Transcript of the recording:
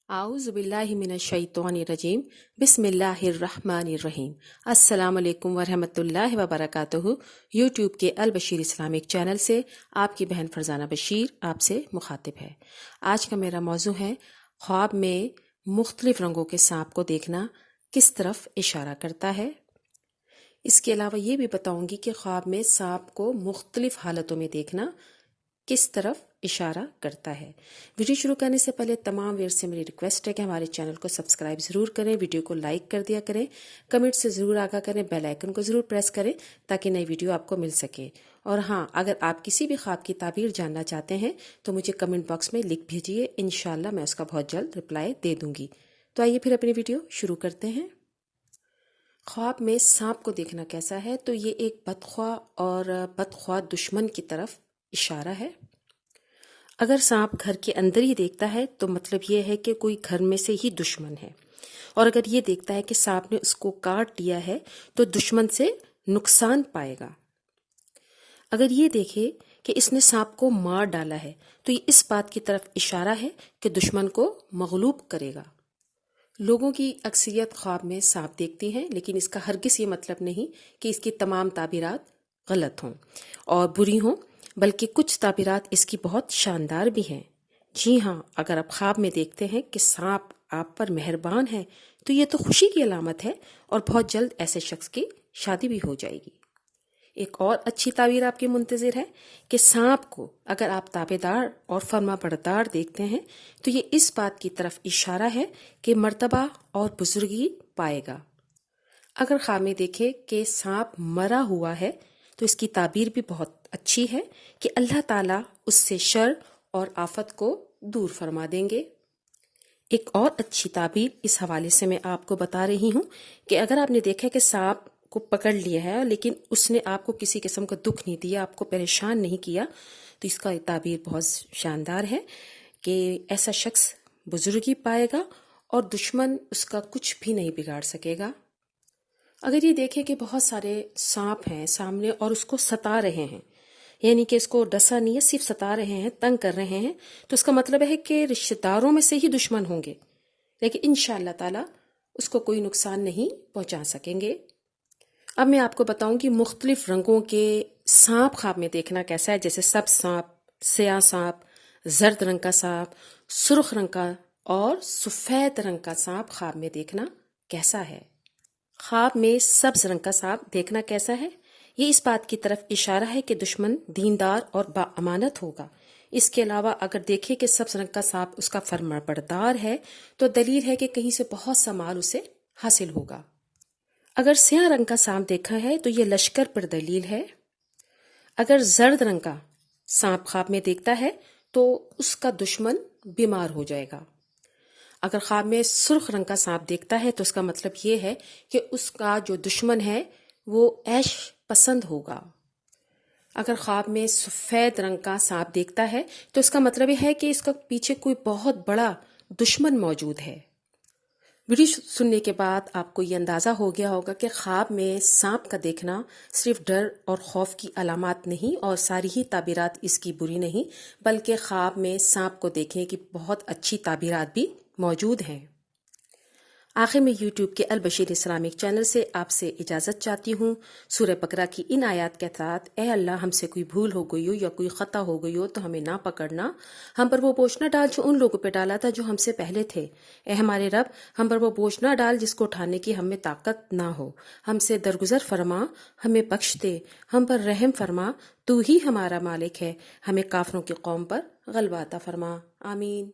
आऊज़ बिल्लाहि मिनश शैतानिर रजीम बिस्मिल्लाहिर रहमानिर रहीम। अस्सलाम वालेकुम वरहमतुल्लाहि वबरकातुहू। यूट्यूब के अल बशीर इस्लामिक चैनल से आपकी बहन फरजाना बशीर आपसे मुखातिब है। आज का मेरा मौजू है ख्वाब में मुख्तलिफ रंगों के सांप को देखना किस तरफ इशारा करता है। इसके अलावा ये भी बताऊंगी कि ख्वाब में सांप को मुख्तलिफ हालतों में देखना किस तरफ इशारा करता है। वीडियो शुरू करने से पहले तमाम व्यूअर्स से मेरी रिक्वेस्ट है कि हमारे चैनल को सब्सक्राइब जरूर करें, वीडियो को लाइक कर दिया करें, कमेंट से जरूर आगाह करें, बेल आइकन को जरूर प्रेस करें ताकि नई वीडियो आपको मिल सके। और हाँ, अगर आप किसी भी ख्वाब की ताबीर जानना चाहते हैं तो मुझे कमेंट बॉक्स में लिख भेजिए, इंशाल्लाह मैं उसका बहुत जल्द रिप्लाई दे दूंगी। तो आइए फिर अपनी वीडियो शुरू करते हैं। ख्वाब में सांप को देखना कैसा है, तो ये एक बदख्वाह और बदख्वाह दुश्मन की तरफ इशारा है। अगर सांप घर के अंदर ही देखता है तो मतलब ये है कि कोई घर में से ही दुश्मन है, और अगर ये देखता है कि सांप ने उसको काट लिया है तो दुश्मन से नुकसान पाएगा। अगर ये देखे कि इसने सांप को मार डाला है तो ये इस बात की तरफ इशारा है कि दुश्मन को मगलूब करेगा। लोगों की अक्सरियत ख्वाब में सांप देखती हैं, लेकिन इसका हरगिज़ ये मतलब नहीं कि इसकी तमाम ताबीरात गलत हों और बुरी हों, बल्कि कुछ ताबीरात इसकी बहुत शानदार भी हैं। जी हाँ, अगर आप ख्वाब में देखते हैं कि सांप आप पर मेहरबान है तो ये तो खुशी की अलामत है और बहुत जल्द ऐसे शख्स की शादी भी हो जाएगी। एक और अच्छी ताबीर आपकी मुंतज़िर है कि सांप को अगर आप ताबेदार और फर्माबरदार देखते हैं तो ये इस बात की तरफ इशारा है कि मर्तबा और बुजुर्गी पाएगा। अगर ख्वाब में देखे कि सांप मरा हुआ है तो इसकी ताबीर भी बहुत अच्छी है कि अल्लाह ताला उससे शर और आफत को दूर फरमा देंगे। एक और अच्छी ताबीर इस हवाले से मैं आपको बता रही हूँ कि अगर आपने देखा कि सांप को पकड़ लिया है लेकिन उसने आपको किसी किस्म का दुख नहीं दिया, आपको परेशान नहीं किया, तो इसका ताबीर बहुत शानदार है कि ऐसा शख्स बुजुर्गी पाएगा और दुश्मन उसका कुछ भी नहीं बिगाड़ सकेगा। अगर ये देखें कि बहुत सारे सांप हैं सामने और उसको सता रहे हैं, यानी कि इसको डसा नहीं है, सिर्फ सता रहे हैं, तंग कर रहे हैं, तो इसका मतलब है कि रिश्तेदारों में से ही दुश्मन होंगे, लेकिन इंशाअल्लाह ताला उसको कोई नुकसान नहीं पहुंचा सकेंगे। अब मैं आपको बताऊंगी मुख्तलिफ रंगों के सांप ख्वाब में देखना कैसा है, जैसे सब्ज सांप, स्याह सांप, जर्द रंग का सांप, सुर्ख रंग का और सफेद रंग का सांप ख्वाब में देखना कैसा है। ख्वाब में सब्ज रंग का सांप देखना कैसा है, ये इस बात की तरफ इशारा है कि दुश्मन दीनदार और बाअमानत होगा। इसके अलावा अगर देखे कि सब्ज रंग का सांप उसका फरमाबरदार है तो दलील है कि कहीं से बहुत सा माल उसे हासिल होगा। अगर स्याह रंग का सांप देखा है तो ये लश्कर पर दलील है। अगर जर्द रंग का सांप ख्वाब में देखता है तो उसका दुश्मन बीमार हो जाएगा। अगर ख्वाब में सुर्ख रंग का सांप देखता है तो उसका मतलब ये है कि उसका जो दुश्मन है वो ऐश पसंद होगा। अगर ख्वाब में सफेद रंग का सांप देखता है तो इसका मतलब है कि इसका पीछे कोई बहुत बड़ा दुश्मन मौजूद है। वीडियो सुनने के बाद आपको ये अंदाज़ा हो गया होगा कि ख्वाब में सांप का देखना सिर्फ डर और खौफ की अलामत नहीं और सारी ही ताबीरात इसकी बुरी नहीं, बल्कि ख्वाब में सांप को देखने की बहुत अच्छी ताबीरात भी मौजूद हैं। आखिर में यूट्यूब के अल बशीर इस्लामिक चैनल से आपसे इजाज़त चाहती हूँ। सूरह बकरा की इन आयत के तहत, ए अल्लाह हमसे कोई भूल हो गई हो या कोई ख़ता हो गई हो तो हमें ना पकड़ना, हम पर वो बोझ न डाल जो उन लोगों पे डाला था जो हमसे पहले थे। ए हमारे रब, हम पर वो बोझ न डाल जिसको उठाने की हमें ताकत ना हो। हमसे दरगुजर फरमा, हमें बख्श दे, हम पर रहम फरमा, तू ही हमारा मालिक है, हमें काफरों की कौम पर गलबा अता फरमा। आमीन।